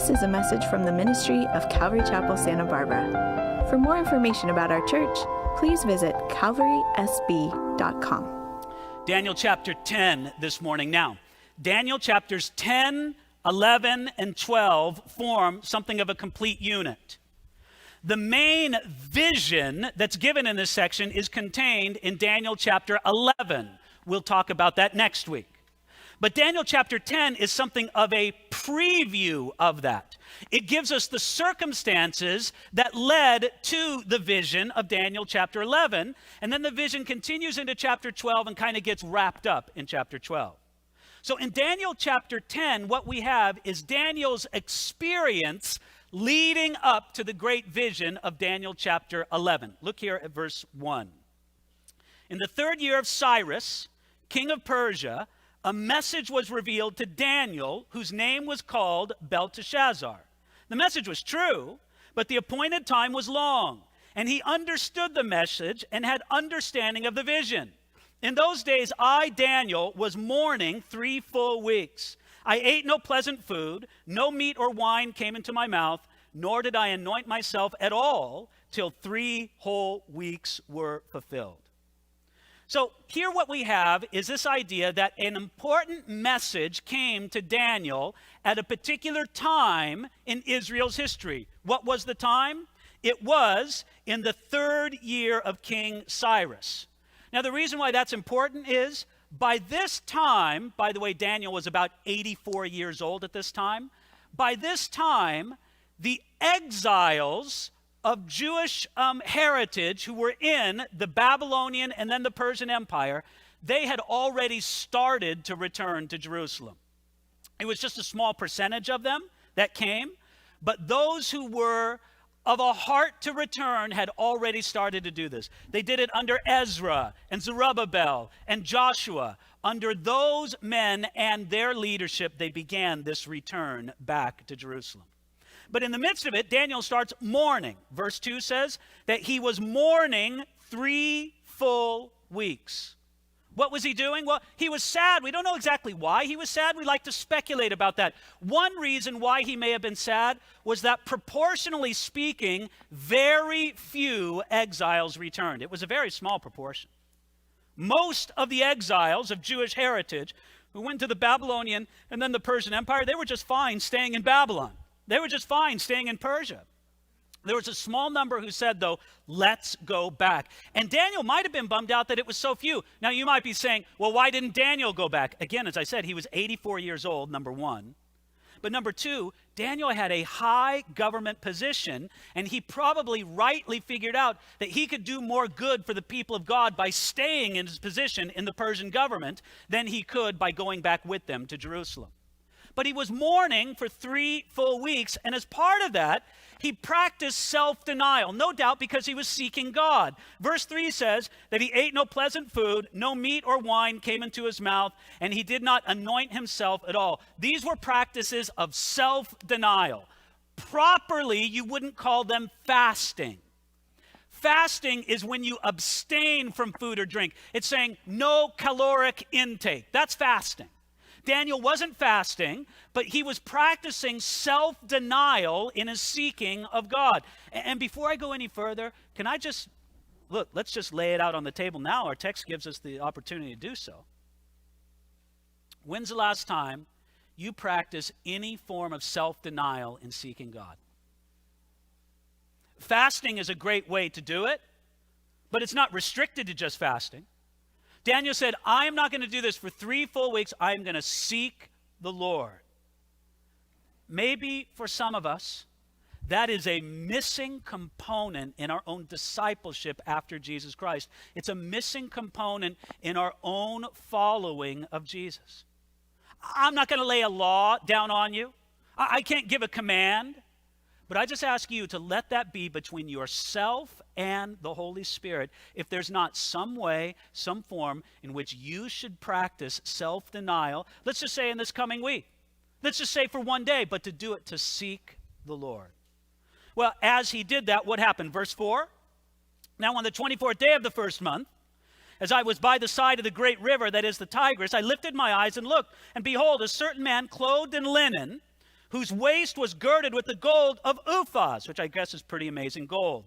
This is a message from the ministry of Calvary Chapel, Santa Barbara. For more information about our church, please visit calvarysb.com. Daniel chapter 10 this morning. Now, Daniel chapters 10, 11, and 12 form something of a complete unit. The main vision that's given in this section is contained in Daniel chapter 11. We'll talk about that next week. But Daniel chapter 10 is something of a preview of that. It gives us the circumstances that led to the vision of Daniel chapter 11, and then the vision continues into chapter 12 and kind of gets wrapped up in chapter 12. So in Daniel chapter 10, what we have is Daniel's experience leading up to the great vision of Daniel chapter 11. Look here at verse 1. In the third year of Cyrus, king of Persia, a message was revealed to Daniel, whose name was called Belteshazzar. The message was true, but the appointed time was long, and he understood the message and had understanding of the vision. In those days, I, Daniel, was mourning 3 full weeks. I ate no pleasant food, no meat or wine came into my mouth, nor did I anoint myself at all till 3 whole weeks were fulfilled. So here what we have is this idea that an important message came to Daniel at a particular time in Israel's history. What was the time? It was in the 3rd year of King Cyrus. Now the reason why that's important is by this time, by the way, Daniel was about 84 years old at this time. By this time, the exiles of Jewish heritage who were in the Babylonian and then the Persian Empire, they had already started to return to Jerusalem. It was just a small percentage of them that came, but those who were of a heart to return had already started to do this. They did it under Ezra and Zerubbabel and Joshua. Under those men and their leadership, they began this return back to Jerusalem. But in the midst of it, Daniel starts mourning. Verse 2 says that he was mourning 3 full weeks. What was he doing? Well, he was sad. We don't know exactly why he was sad. We like to speculate about that. One reason why he may have been sad was that proportionally speaking, very few exiles returned. It was a very small proportion. Most of the exiles of Jewish heritage who went to the Babylonian and then the Persian Empire, they were just fine staying in Babylon. They were just fine staying in Persia. There was a small number who said, though, let's go back. And Daniel might have been bummed out that it was so few. Now, you might be saying, well, why didn't Daniel go back? Again, as I said, he was 84 years old, number one. But number two, Daniel had a high government position, and he probably rightly figured out that he could do more good for the people of God by staying in his position in the Persian government than he could by going back with them to Jerusalem. But he was mourning for 3 full weeks, and as part of that, he practiced self-denial, no doubt because he was seeking God. Verse 3 says that he ate no pleasant food, no meat or wine came into his mouth, and he did not anoint himself at all. These were practices of self-denial. Properly, you wouldn't call them fasting. Fasting is when you abstain from food or drink. It's saying no caloric intake. That's fasting. Daniel wasn't fasting, but he was practicing self-denial in his seeking of God. And before I go any further, can I just, look, let's just lay it out on the table now. Our text gives us the opportunity to do so. When's the last time you practice any form of self-denial in seeking God? Fasting is a great way to do it, but it's not restricted to just fasting. Daniel said, I am not going to do this for 3 full weeks. I am going to seek the Lord. Maybe for some of us, that is a missing component in our own discipleship after Jesus Christ. It's a missing component in our own following of Jesus. I'm not going to lay a law down on you. I can't give a command. But I just ask you to let that be between yourself and the Holy Spirit. If there's not some way, some form in which you should practice self-denial, let's just say in this coming week. Let's just say for 1 day, but to do it to seek the Lord. Well, as he did that, what happened? Verse 4, now on the 24th day of the 1st month, as I was by the side of the great river that is the Tigris, I lifted my eyes and looked, and behold, a certain man clothed in linen, whose waist was girded with the gold of Uphaz, which I guess is pretty amazing gold.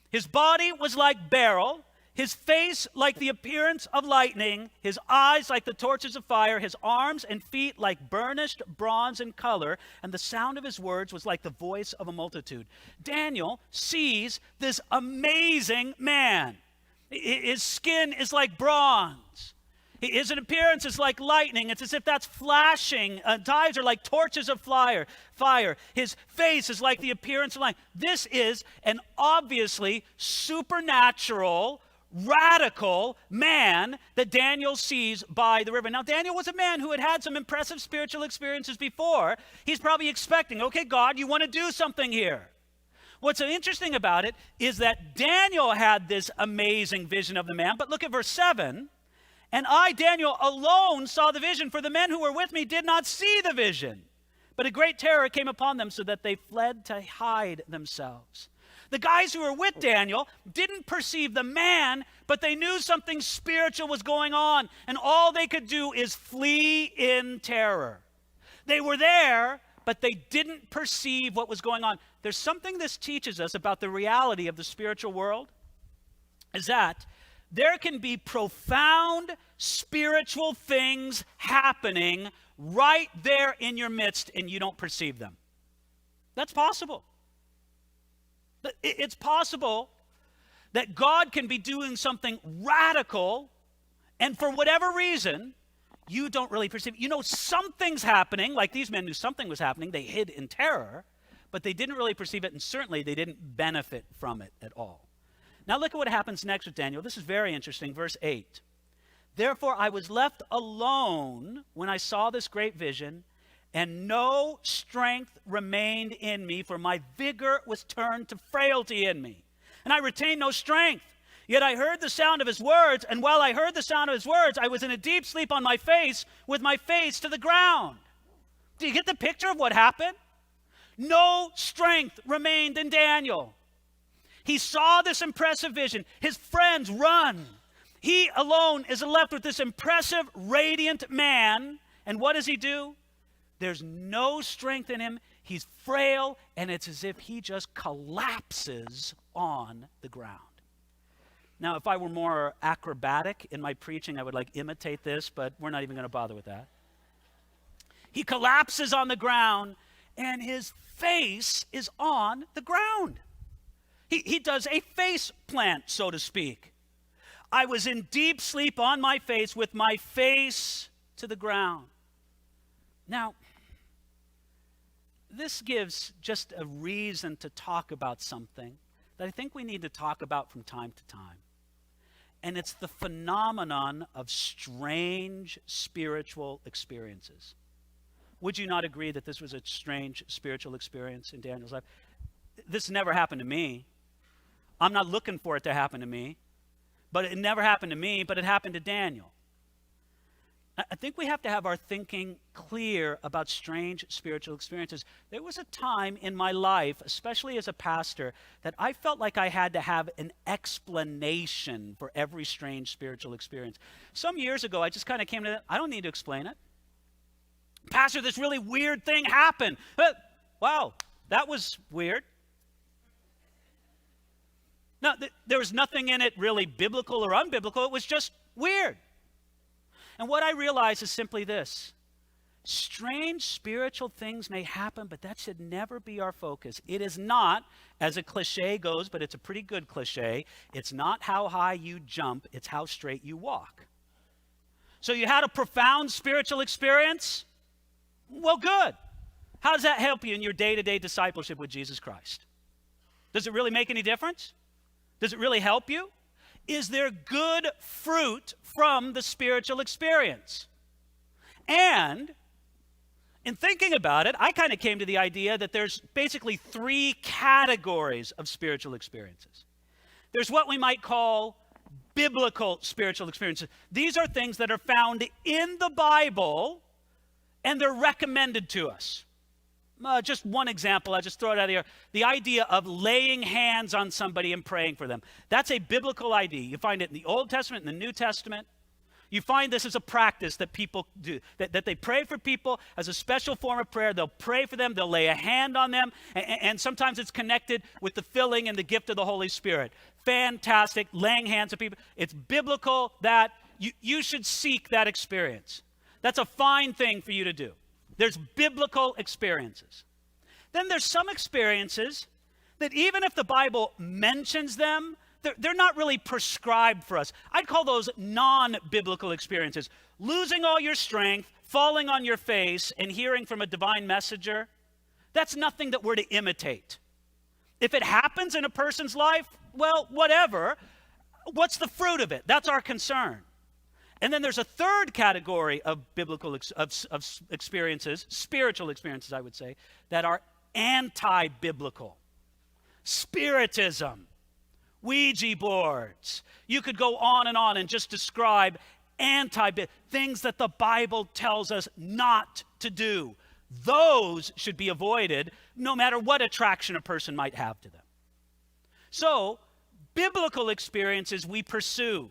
His body was like beryl, his face like the appearance of lightning, his eyes like the torches of fire, his arms and feet like burnished bronze in color, and the sound of his words was like the voice of a multitude. Daniel sees this amazing man. His skin is like bronze. His appearance is like lightning. It's as if that's flashing. His eyes are like torches of fire. His face is like the appearance of light. This is an obviously supernatural, radical man that Daniel sees by the river. Now, Daniel was a man who had had some impressive spiritual experiences before. He's probably expecting, okay, God, you want to do something here. What's so interesting about it is that Daniel had this amazing vision of the man, but look at verse 7. And I, Daniel, alone saw the vision, for the men who were with me did not see the vision. But a great terror came upon them so that they fled to hide themselves. The guys who were with Daniel didn't perceive the man, but they knew something spiritual was going on. And all they could do is flee in terror. They were there, but they didn't perceive what was going on. There's something this teaches us about the reality of the spiritual world, is that there can be profound spiritual things happening right there in your midst and you don't perceive them. That's possible. It's possible that God can be doing something radical and for whatever reason, you don't really perceive it. You know something's happening, like these men knew something was happening. They hid in terror, but they didn't really perceive it, and certainly they didn't benefit from it at all. Now look at what happens next with Daniel. This is very interesting. Verse 8. Therefore I was left alone when I saw this great vision, and no strength remained in me, for my vigor was turned to frailty in me. And I retained no strength. Yet I heard the sound of his words, and while I heard the sound of his words, I was in a deep sleep on my face, with my face to the ground. Do you get the picture of what happened? No strength remained in Daniel. He saw this impressive vision. His friends run. He alone is left with this impressive, radiant man. And what does he do? There's no strength in him. He's frail, and it's as if he just collapses on the ground. Now, if I were more acrobatic in my preaching, I would imitate this, but we're not even going to bother with that. He collapses on the ground, and his face is on the ground. He does a face plant, so to speak. I was in deep sleep on my face with my face to the ground. Now, this gives just a reason to talk about something that I think we need to talk about from time to time. And it's the phenomenon of strange spiritual experiences. Would you not agree that this was a strange spiritual experience in Daniel's life? This never happened to me. I'm not looking for it to happen to me. But it never happened to me, but it happened to Daniel. I think we have to have our thinking clear about strange spiritual experiences. There was a time in my life, especially as a pastor, that I felt like I had to have an explanation for every strange spiritual experience. Some years ago, I just kind of came to that, I don't need to explain it. Pastor, this really weird thing happened. Wow, that was weird. No, there was nothing in it really biblical or unbiblical. It was just weird. And what I realize is simply this. Strange spiritual things may happen, but that should never be our focus. It is not, as a cliche goes, but it's a pretty good cliche, it's not how high you jump, it's how straight you walk. So you had a profound spiritual experience? Well, good. How does that help you in your day-to-day discipleship with Jesus Christ? Does it really make any difference? Does it really help you? Is there good fruit from the spiritual experience? And in thinking about it, I kind of came to the idea that there's basically three categories of spiritual experiences. There's what we might call biblical spiritual experiences. These are things that are found in the Bible and they're recommended to us. Just one example, I'll just throw it out here. The idea of laying hands on somebody and praying for them. That's a biblical idea. You find it in the Old Testament and the New Testament. You find this as a practice that people do, that they pray for people as a special form of prayer. They'll pray for them, they'll lay a hand on them, and sometimes it's connected with the filling and the gift of the Holy Spirit. Fantastic, laying hands on people. It's biblical that you should seek that experience. That's a fine thing for you to do. There's biblical experiences. Then there's some experiences that even if the Bible mentions them, they're not really prescribed for us. I'd call those non-biblical experiences. Losing all your strength, falling on your face, and hearing from a divine messenger, that's nothing that we're to imitate. If it happens in a person's life, well, whatever. What's the fruit of it? That's our concern. And then there's a third category of biblical experiences, spiritual experiences, I would say, that are anti-biblical. Spiritism, Ouija boards. You could go on and just describe things that the Bible tells us not to do. Those should be avoided no matter what attraction a person might have to them. So, biblical experiences we pursue.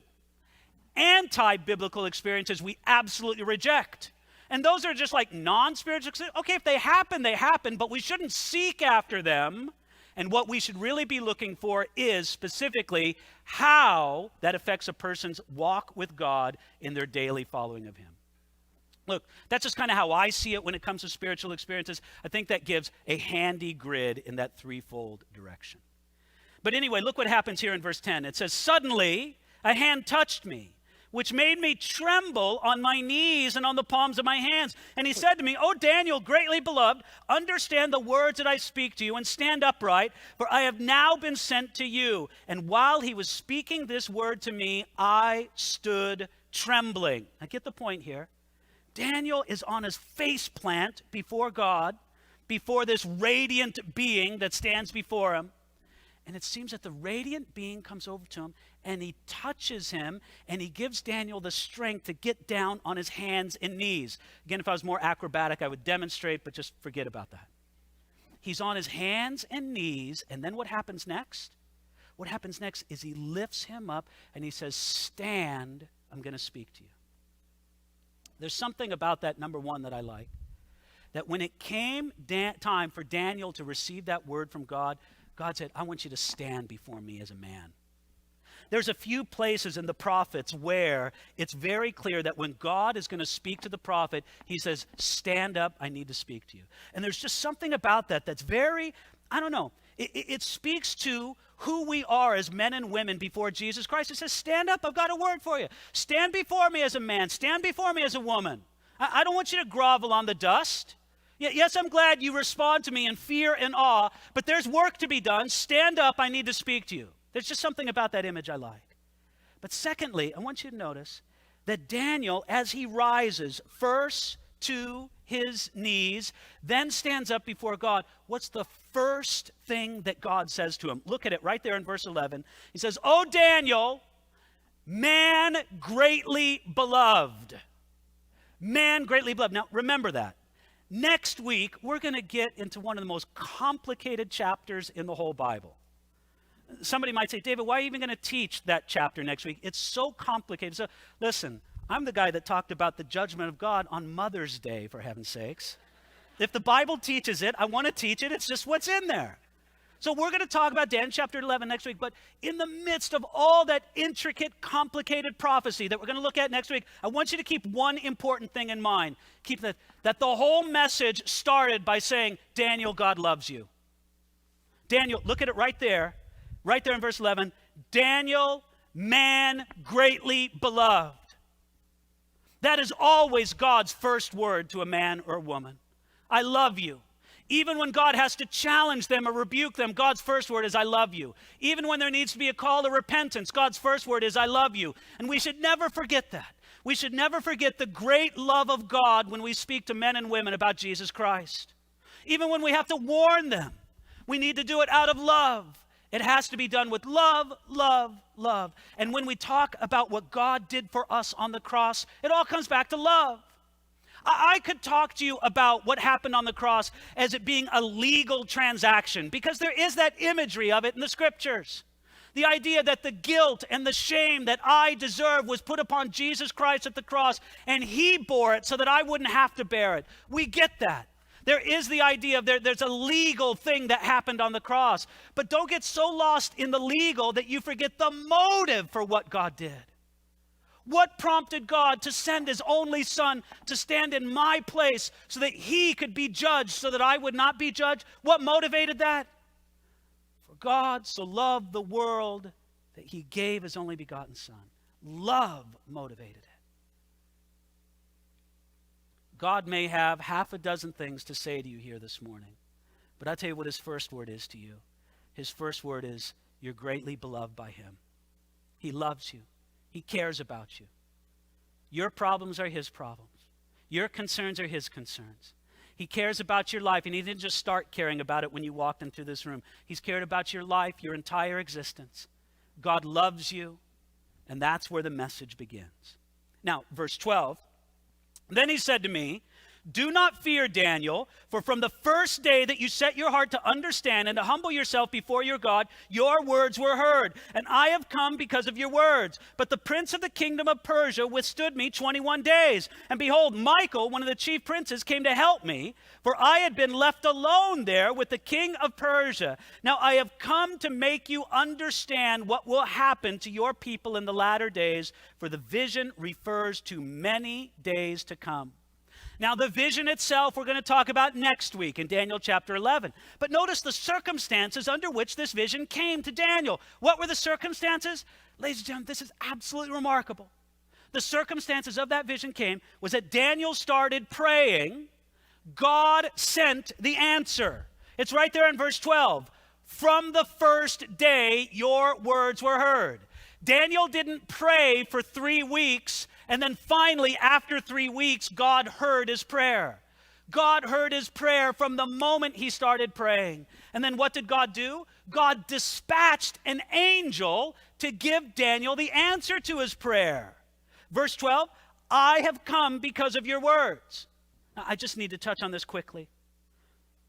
Anti-biblical experiences we absolutely reject. And those are just like non-spiritual experiences. Okay, if they happen, but we shouldn't seek after them. And what we should really be looking for is specifically how that affects a person's walk with God in their daily following of him. Look, that's just kind of how I see it when it comes to spiritual experiences. I think that gives a handy grid in that threefold direction. But anyway, look what happens here in verse 10. It says, "Suddenly a hand touched me, which made me tremble on my knees and on the palms of my hands. And he said to me, 'O Daniel, greatly beloved, understand the words that I speak to you and stand upright, for I have now been sent to you.' And while he was speaking this word to me, I stood trembling." Now get the point here. Daniel is on his face plant before God, before this radiant being that stands before him. And it seems that the radiant being comes over to him and he touches him and he gives Daniel the strength to get down on his hands and knees. Again, if I was more acrobatic, I would demonstrate, but just forget about that. He's on his hands and knees, and then what happens next? What happens next is he lifts him up and he says, "Stand, I'm going to speak to you." There's something about that, number one, that I like. That when it came time for Daniel to receive that word from God, God said, "I want you to stand before me as a man." There's a few places in the prophets where it's very clear that when God is going to speak to the prophet, he says, "Stand up, I need to speak to you." And there's just something about that that's very, I don't know, it speaks to who we are as men and women before Jesus Christ. It says, "Stand up, I've got a word for you. Stand before me as a man, stand before me as a woman. I don't want you to grovel on the dust. Yes, I'm glad you respond to me in fear and awe, but there's work to be done. Stand up, I need to speak to you." There's just something about that image I like. But secondly, I want you to notice that Daniel, as he rises first to his knees, then stands up before God, what's the first thing that God says to him? Look at it right there in verse 11. He says, "O Daniel, man greatly beloved." Man greatly beloved. Now, remember that. Next week, we're going to get into one of the most complicated chapters in the whole Bible. Somebody might say, "David, why are you even going to teach that chapter next week? It's so complicated." So listen, I'm the guy that talked about the judgment of God on Mother's Day, for heaven's sakes. If the Bible teaches it, I want to teach it. It's just what's in there. So we're going to talk about Daniel chapter 11 next week, but in the midst of all that intricate, complicated prophecy that we're going to look at next week, I want you to keep one important thing in mind. Keep that the whole message started by saying, "Daniel, God loves you." Daniel, look at it right there in verse 11. Daniel, man greatly beloved. That is always God's first word to a man or a woman. I love you. Even when God has to challenge them or rebuke them, God's first word is, "I love you." Even when there needs to be a call to repentance, God's first word is, "I love you." And we should never forget that. We should never forget the great love of God when we speak to men and women about Jesus Christ. Even when we have to warn them, we need to do it out of love. It has to be done with love, love, love. And when we talk about what God did for us on the cross, it all comes back to love. I could talk to you about what happened on the cross as it being a legal transaction, because there is that imagery of it in the scriptures. The idea that the guilt and the shame that I deserve was put upon Jesus Christ at the cross, and he bore it so that I wouldn't have to bear it. We get that. There is the idea of there's a legal thing that happened on the cross. But don't get so lost in the legal that you forget the motive for what God did. What prompted God to send his only son to stand in my place so that he could be judged so that I would not be judged? What motivated that? For God so loved the world that he gave his only begotten son. Love motivated it. God may have half a dozen things to say to you here this morning, but I'll tell you what his first word is to you. His first word is, you're greatly beloved by him. He loves you. He cares about you. Your problems are his problems. Your concerns are his concerns. He cares about your life, and he didn't just start caring about it when you walked into this room. He's cared about your life, your entire existence. God loves you, and that's where the message begins. Now, verse 12, then he said to me, do not fear, Daniel, for from the first day that you set your heart to understand and to humble yourself before your God, your words were heard, and I have come because of your words. But the prince of the kingdom of Persia withstood me 21 days. And behold, Michael, one of the chief princes, came to help me, for I had been left alone there with the king of Persia. Now I have come to make you understand what will happen to your people in the latter days, for the vision refers to many days to come. Now, the vision itself we're going to talk about next week in Daniel chapter 11. But notice the circumstances under which this vision came to Daniel. What were the circumstances? Ladies and gentlemen, this is absolutely remarkable. The circumstances of that vision was that Daniel started praying. God sent the answer. It's right there in verse 12. From the first day, your words were heard. Daniel didn't pray for 3 weeks, and then finally, after 3 weeks, God heard his prayer. God heard his prayer from the moment he started praying. And then what did God do? God dispatched an angel to give Daniel the answer to his prayer. Verse 12, I have come because of your words. Now, I just need to touch on this quickly.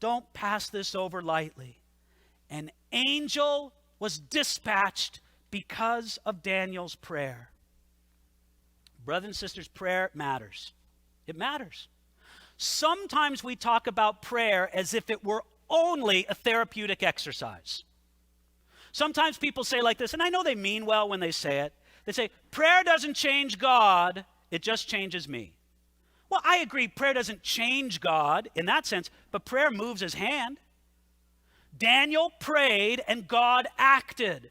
Don't pass this over lightly. An angel was dispatched because of Daniel's prayer. Brothers and sisters, prayer matters. It matters. Sometimes we talk about prayer as if it were only a therapeutic exercise. Sometimes people say like this, and I know they mean well when they say it. They say, prayer doesn't change God, it just changes me. Well, I agree, prayer doesn't change God in that sense, but prayer moves his hand. Daniel prayed and God acted.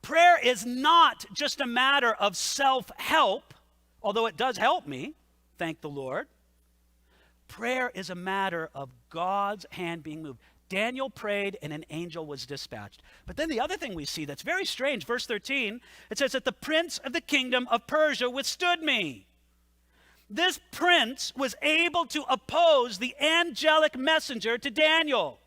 Prayer is not just a matter of self-help, although it does help me, thank the Lord. Prayer is a matter of God's hand being moved. Daniel prayed and an angel was dispatched. But then the other thing we see that's very strange, verse 13, it says that the prince of the kingdom of Persia withstood me. This prince was able to oppose the angelic messenger to Daniel.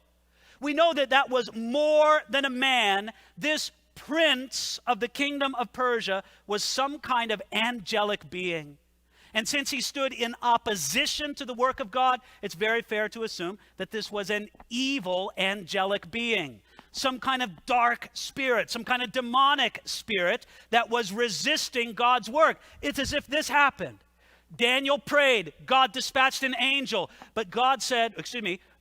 We know that that was more than a man. This prince of the kingdom of Persia was some kind of angelic being. And since he stood in opposition to the work of God, it's very fair to assume that this was an evil angelic being. Some kind of dark spirit, some kind of demonic spirit that was resisting God's work. It's as if this happened. Daniel prayed, God dispatched an angel, but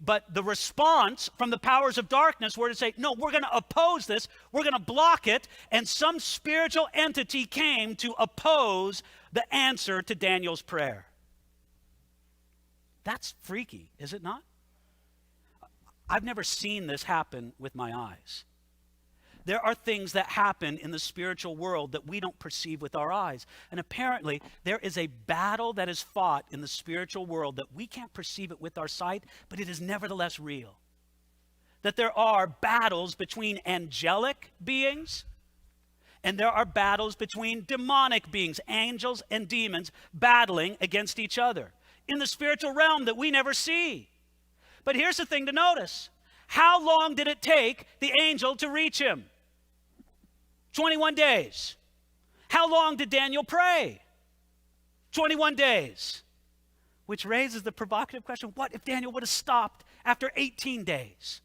but the response from the powers of darkness were to say, no, we're going to oppose this, we're going to block it, and some spiritual entity came to oppose the answer to Daniel's prayer. That's freaky, is it not? I've never seen this happen with my eyes. There are things that happen in the spiritual world that we don't perceive with our eyes. And apparently, there is a battle that is fought in the spiritual world that we can't perceive it with our sight, but it is nevertheless real. That there are battles between angelic beings, and there are battles between demonic beings, angels and demons, battling against each other in the spiritual realm that we never see. But here's the thing to notice. How long did it take the angel to reach him? 21 days. How long did Daniel pray? 21 days. Which raises the provocative question, what if Daniel would have stopped after 18 days?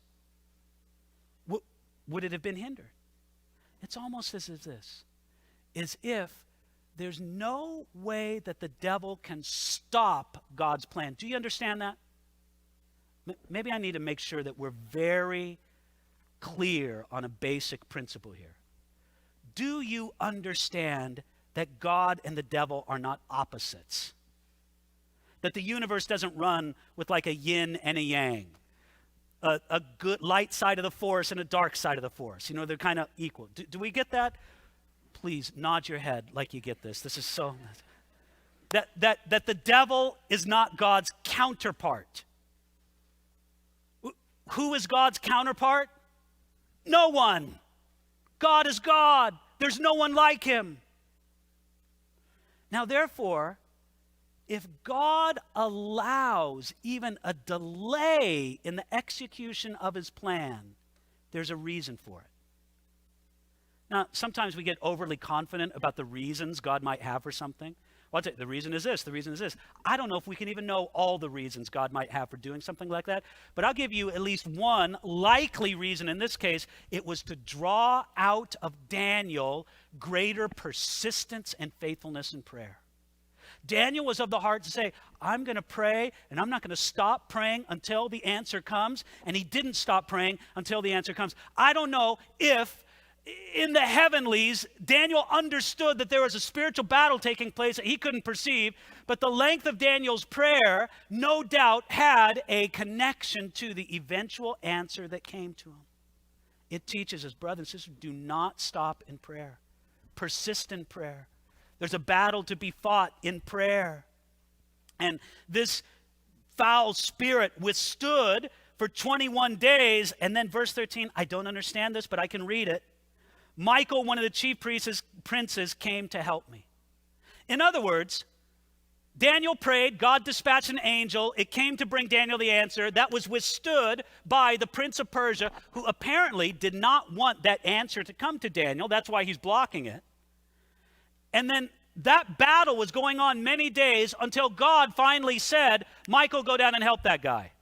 Would it have been hindered? It's almost as if there's no way that the devil can stop God's plan. Do you understand that? Maybe I need to make sure that we're very clear on a basic principle here. Do you understand that God and the devil are not opposites? That the universe doesn't run with like a yin and a yang, a good light side of the force and a dark side of the force. You know, they're kind of equal. Do we get that? Please nod your head like you get this. This is so... That the devil is not God's counterpart. Who is God's counterpart? No one. God is God. There's no one like him. Now, therefore, if God allows even a delay in the execution of his plan, there's a reason for it. Now, sometimes we get overly confident about the reasons God might have for something. Well, I'll tell you, the reason is this, the reason is this. I don't know if we can even know all the reasons God might have for doing something like that, but I'll give you at least one likely reason. In this case, it was to draw out of Daniel greater persistence and faithfulness in prayer. Daniel was of the heart to say, I'm going to pray, and I'm not going to stop praying until the answer comes, and he didn't stop praying until the answer comes. I don't know if in the heavenlies, Daniel understood that there was a spiritual battle taking place that he couldn't perceive, but the length of Daniel's prayer, no doubt, had a connection to the eventual answer that came to him. It teaches us, brothers and sisters, do not stop in prayer. Persist in prayer. There's a battle to be fought in prayer. And this foul spirit withstood for 21 days, and then verse 13, I don't understand this, but I can read it. Michael, one of the chief princes, came to help me. In other words, Daniel prayed, God dispatched an angel. It came to bring Daniel the answer that was withstood by the prince of Persia, who apparently did not want that answer to come to Daniel. That's why he's blocking it. And then that battle was going on many days until God finally said, Michael, go down and help that guy.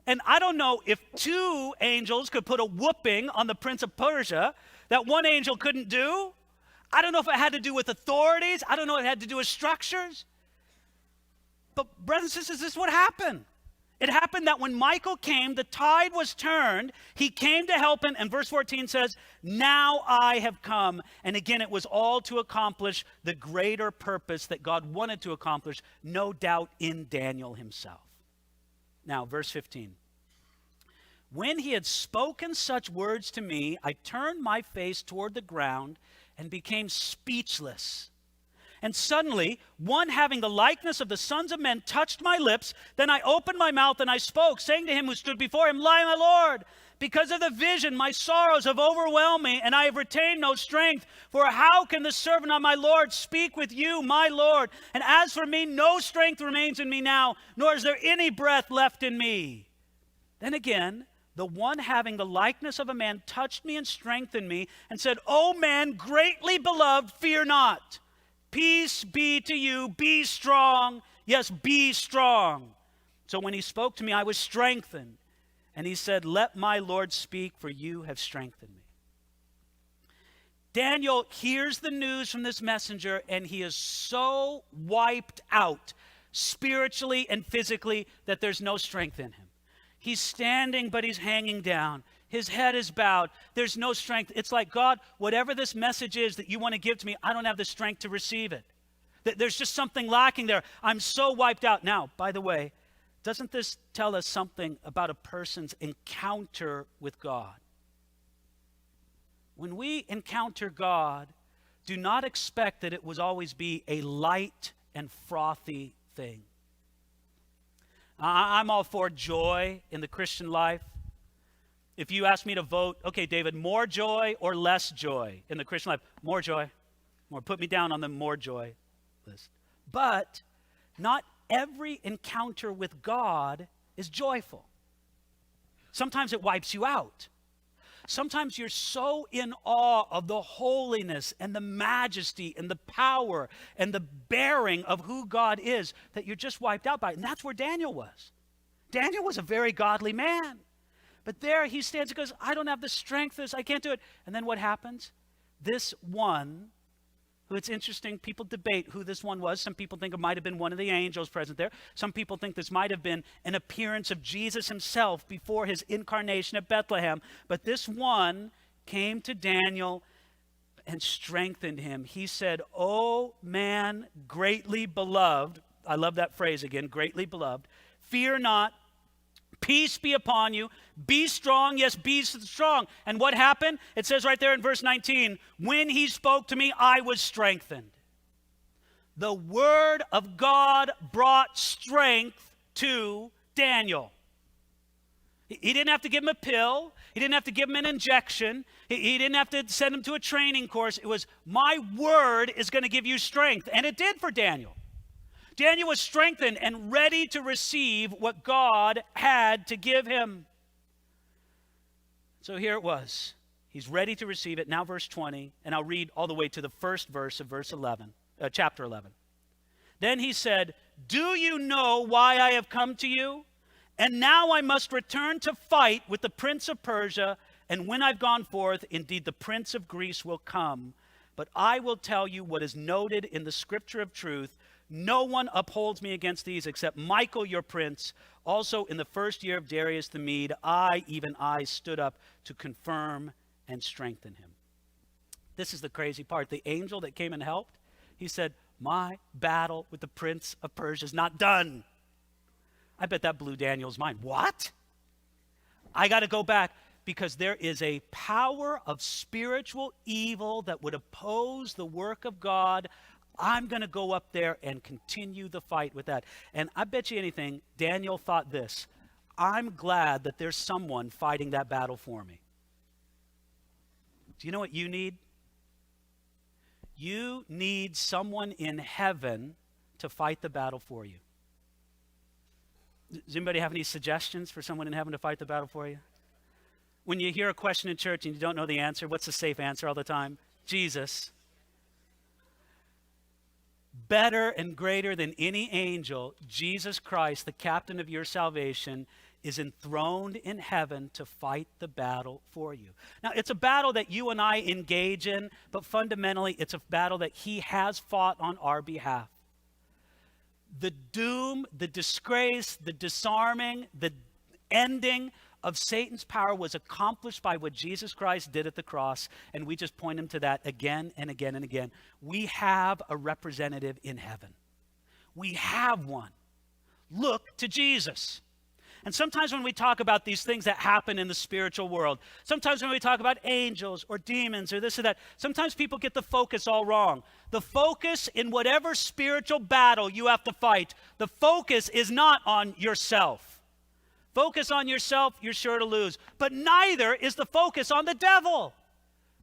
And I don't know if two angels could put a whooping on the prince of Persia that one angel couldn't do. I don't know if it had to do with authorities. I don't know if it had to do with structures. But brothers and sisters, this is what happened. It happened that when Michael came, the tide was turned. He came to help him. And verse 14 says, now I have come. And again, it was all to accomplish the greater purpose that God wanted to accomplish, no doubt in Daniel himself. Now, verse 15. When he had spoken such words to me, I turned my face toward the ground and became speechless. And suddenly, one having the likeness of the sons of men touched my lips. Then I opened my mouth and I spoke, saying to him who stood before him, Lie, my Lord. Because of the vision, my sorrows have overwhelmed me, and I have retained no strength. For how can the servant of my Lord speak with you, my Lord? And as for me, no strength remains in me now, nor is there any breath left in me. Then again, the one having the likeness of a man touched me and strengthened me, and said, O man, greatly beloved, fear not. Peace be to you, be strong. Yes, be strong. So when he spoke to me, I was strengthened. And he said, let my Lord speak, for you have strengthened me. Daniel hears the news from this messenger, and he is so wiped out spiritually and physically that there's no strength in him. He's standing, but he's hanging down. His head is bowed. There's no strength. It's like, God, whatever this message is that you want to give to me, I don't have the strength to receive it. There's just something lacking there. I'm so wiped out. Now, by the way, doesn't this tell us something about a person's encounter with God? When we encounter God, do not expect that it will always be a light and frothy thing. I'm all for joy in the Christian life. If you ask me to vote, okay, David, more joy or less joy in the Christian life? More joy. More. Put me down on the more joy list. But not every encounter with God is joyful. Sometimes it wipes you out. Sometimes you're so in awe of the holiness and the majesty and the power and the bearing of who God is that you're just wiped out by it. And that's where Daniel was. Daniel was a very godly man. But there he stands and goes, I don't have the strength for this. I can't do it. And then what happens? This one, who it's interesting, people debate who this one was. Some people think it might have been one of the angels present there. Some people think this might have been an appearance of Jesus himself before his incarnation at Bethlehem. But this one came to Daniel and strengthened him. He said, "O man greatly beloved," I love that phrase again, greatly beloved, "fear not, peace be upon you, be strong, yes, be strong." And what happened? It says right there in verse 19, when he spoke to me, I was strengthened. The word of God brought strength to Daniel. He didn't have to give him a pill. He didn't have to give him an injection. He didn't have to send him to a training course. It was, my word is going to give you strength. And it did for Daniel. Daniel was strengthened and ready to receive what God had to give him. So here it was. He's ready to receive it. Now verse 20, and I'll read all the way to the first verse of chapter 11. Then he said, "Do you know why I have come to you? And now I must return to fight with the prince of Persia, and when I've gone forth, indeed the prince of Greece will come. But I will tell you what is noted in the scripture of truth. No one upholds me against these except Michael your prince. Also in the first year of Darius the Mede, even I stood up to confirm and strengthen him." This is the crazy part. The angel that came and helped, he said, my battle with the prince of Persia is not done. I bet that blew Daniel's mind. What? I got to go back, because there is a power of spiritual evil that would oppose the work of God. I'm going to go up there and continue the fight with that. And I bet you anything, Daniel thought this: I'm glad that there's someone fighting that battle for me. Do you know what you need? You need someone in heaven to fight the battle for you. Does anybody have any suggestions for someone in heaven to fight the battle for you? When you hear a question in church and you don't know the answer, what's the safe answer all the time? Jesus. Better and greater than any angel, Jesus Christ, the captain of your salvation, is enthroned in heaven to fight the battle for you. Now, it's a battle that you and I engage in, but fundamentally, it's a battle that he has fought on our behalf. The doom, the disgrace, the disarming, the ending of Satan's power was accomplished by what Jesus Christ did at the cross, and we just point him to that again and again and again. We have a representative in heaven. We have one. Look to Jesus. And sometimes when we talk about these things that happen in the spiritual world, sometimes when we talk about angels or demons or this or that, sometimes people get the focus all wrong. The focus in whatever spiritual battle you have to fight, the focus is not on yourself. Focus on yourself, you're sure to lose. But neither is the focus on the devil.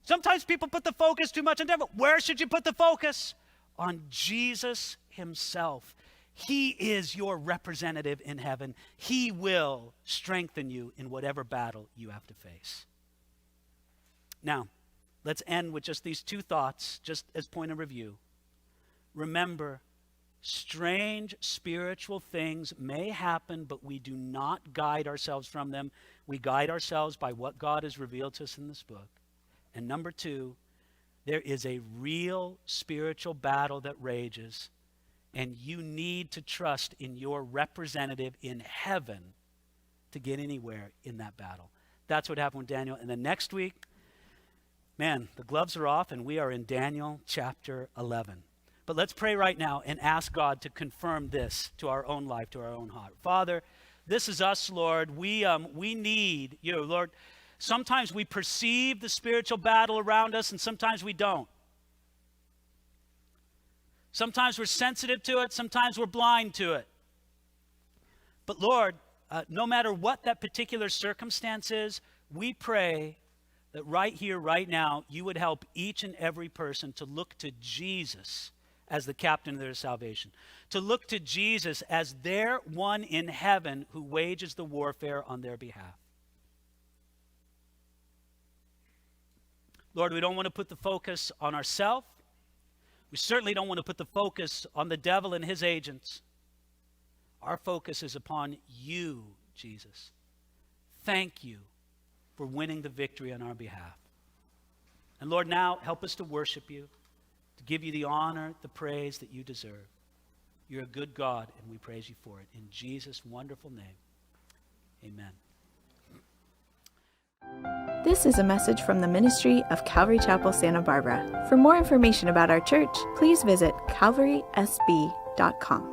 Sometimes people put the focus too much on the devil. Where should you put the focus? On Jesus himself. He is your representative in heaven. He will strengthen you in whatever battle you have to face. Now, let's end with just these two thoughts, just as point of review. Remember, strange spiritual things may happen, but we do not guide ourselves from them. We guide ourselves by what God has revealed to us in this book. And number two, there is a real spiritual battle that rages, and you need to trust in your representative in heaven to get anywhere in that battle. That's what happened with Daniel. And then next week, man, the gloves are off, and we are in Daniel chapter 11. But let's pray right now and ask God to confirm this to our own life, to our own heart. Father, this is us, Lord. We need you, Lord. Sometimes we perceive the spiritual battle around us, and sometimes we don't. Sometimes we're sensitive to it, sometimes we're blind to it. But Lord, no matter what that particular circumstance is, we pray that right here, right now, you would help each and every person to look to Jesus as the captain of their salvation, to look to Jesus as their one in heaven who wages the warfare on their behalf. Lord, we don't want to put the focus on ourselves. We certainly don't want to put the focus on the devil and his agents. Our focus is upon you, Jesus. Thank you for winning the victory on our behalf. And Lord, now help us to worship you, to give you the honor, the praise that you deserve. You're a good God, and we praise you for it. In Jesus' wonderful name, amen. This is a message from the ministry of Calvary Chapel, Santa Barbara. For more information about our church, please visit calvarysb.com.